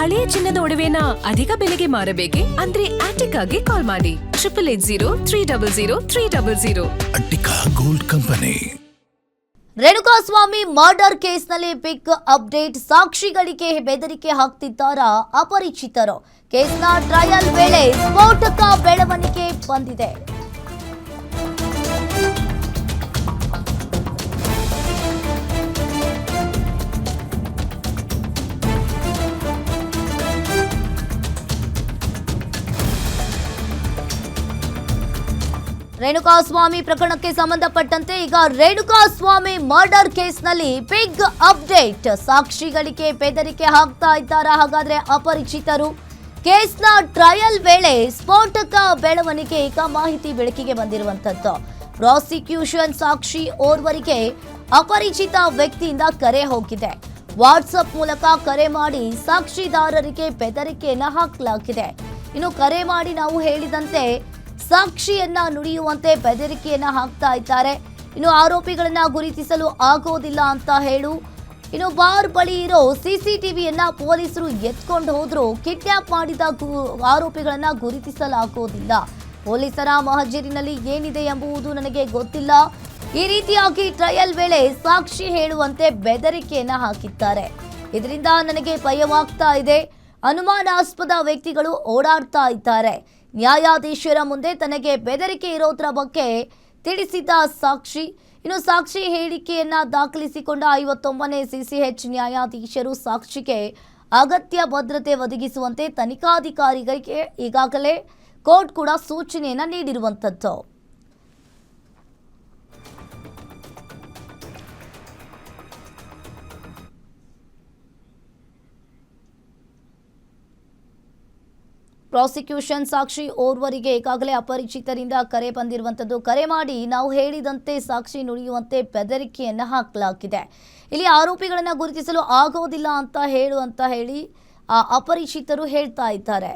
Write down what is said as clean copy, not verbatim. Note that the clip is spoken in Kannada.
ಹಳೆಯ ಚಿನ್ನದ ಒಡವೆನ ಅಧಿಕ ಬೆಲೆಗೆ ಮಾರಬೇಕೆ? ಅಂದ್ರೆ ಆಟಿಕಾಗೆ ಕಾಲ್ ಮಾಡಿ 8880 Attica gold company. Renukaswamy murder ಕೇಸ್ನಲ್ಲಿ ಬಿಗ್ ಅಪ್ಡೇಟ್. ಸಾಕ್ಷಿಗಳಿಗೆ ಬೆದರಿಕೆ ಹಾಕ್ತಿದ್ದಾರಾ ಅಪರಿಚಿತರು? ಕೇಸ್ನ ಟ್ರಯಲ್ ವೇಳೆ ಸ್ಫೋಟಕ ಬೆಳವಣಿಗೆ ಬಂದಿದೆ. ರೇಣುಕಾಸ್ವಾಮಿ ಪ್ರಕರಣಕ್ಕೆ ಸಂಬಂಧಪಟ್ಟಂತೆ ಈಗ ರೇಣುಕಾಸ್ವಾಮಿ ಮರ್ಡರ್ ಕೇಸ್ನಲ್ಲಿ ಬಿಗ್ ಅಪ್ಡೇಟ್. ಸಾಕ್ಷಿಗಳಿಗೆ ಬೆದರಿಕೆ ಹಾಕ್ತಾ ಇದ್ದಾರಾ ಹಾಗಾದ್ರೆ ಅಪರಿಚಿತರು? ಕೇಸ್ನ ಟ್ರಯಲ್ ವೇಳೆ ಸ್ಫೋಟಕ ಬೆಳವಣಿಗೆ. ಈಗ ಮಾಹಿತಿ ಬೆಳಕಿಗೆ ಬಂದಿರುವಂತದ್ದು. ಪ್ರಾಸಿಕ್ಯೂಷನ್ ಸಾಕ್ಷಿ ಓರ್ವರಿಗೆ ಅಪರಿಚಿತ ವ್ಯಕ್ತಿಯಿಂದ ಕರೆ ಹೋಗಿದೆ. ವಾಟ್ಸಪ್ ಮೂಲಕ ಕರೆ ಮಾಡಿ ಸಾಕ್ಷಿದಾರರಿಗೆ ಬೆದರಿಕೆಯನ್ನ ಹಾಕಲಾಗಿದೆ. ಇನ್ನು ಕರೆ ಮಾಡಿ ನಾವು ಹೇಳಿದಂತೆ ಸಾಕ್ಷಿಯನ್ನ ನುಡಿಯುವಂತೆ ಬೆದರಿಕೆಯನ್ನ ಹಾಕ್ತಾ ಇದ್ದಾರೆ. ಇನ್ನು ಆರೋಪಿಗಳನ್ನ ಗುರುತಿಸಲು ಆಗೋದಿಲ್ಲ ಅಂತ ಹೇಳು. ಇನ್ನು ಬಾರ್ ಬಳಿ ಇರೋ ಸಿಸಿಟಿವಿಯನ್ನ ಪೊಲೀಸರು ಎತ್ಕೊಂಡು ಹೋದ್ರು. ಕಿಡ್ನಾಪ್ ಮಾಡಿದ ಆರೋಪಿಗಳನ್ನ ಗುರುತಿಸಲಾಗೋದಿಲ್ಲ. ಪೊಲೀಸರ ಮಹಜರಿನಲ್ಲಿ ಏನಿದೆ ಎಂಬುದು ನನಗೆ ಗೊತ್ತಿಲ್ಲ. ಈ ರೀತಿಯಾಗಿ ಟ್ರಯಲ್ ವೇಳೆ ಸಾಕ್ಷಿ ಹೇಳುವಂತೆ ಬೆದರಿಕೆಯನ್ನ ಹಾಕಿದ್ದಾರೆ. ಇದರಿಂದ ನನಗೆ ಭಯವಾಗ್ತಾ ಇದೆ. ಅನುಮಾನಾಸ್ಪದ ವ್ಯಕ್ತಿಗಳು ಓಡಾಡ್ತಾ ಇದ್ದಾರೆ. ನ್ಯಾಯಾಧೀಶರ ಮುಂದೆ ತನಗೆ ಬೆದರಿಕೆ ಇರೋದ್ರ ಬಗ್ಗೆ ತಿಳಿಸಿದ ಸಾಕ್ಷಿ. ಇನ್ನು ಸಾಕ್ಷಿ ಹೇಳಿಕೆಯನ್ನ ದಾಖಲಿಸಿಕೊಂಡ 59ನೇ ಸಿಸಿಎಚ್ ನ್ಯಾಯಾಧೀಶರು ಸಾಕ್ಷಿಗೆ ಅಗತ್ಯ ಭದ್ರತೆ ಒದಗಿಸುವಂತೆ ತನಿಖಾಧಿಕಾರಿಗಳಿಗೆ ಈಗಾಗಲೇ ಕೋರ್ಟ್ ಕೂಡ ಸೂಚನೆಯನ್ನ ನೀಡಿರುವಂತದ್ದು. ಪ್ರಾಸಿಕ್ಯೂಷನ್ ಸಾಕ್ಷಿ ಓರ್ವರಿಗೆ ಈಗಾಗಲೇ ಅಪರಿಚಿತರಿಂದ ಕರೆ ಬಂದಿರುವಂಥದ್ದು. ಕರೆ ಮಾಡಿ ನಾವು ಹೇಳಿದಂತೆ ಸಾಕ್ಷಿ ನುಡಿಯುವಂತೆ ಬೆದರಿಕೆಯನ್ನು ಹಾಕಲಾಗಿದೆ. ಇಲ್ಲಿ ಆರೋಪಿಗಳನ್ನು ಗುರುತಿಸಲು ಆಗೋದಿಲ್ಲ ಅಂತ ಹೇಳಿ ಆ ಅಪರಿಚಿತರು ಹೇಳ್ತಾ ಇದ್ದಾರೆ.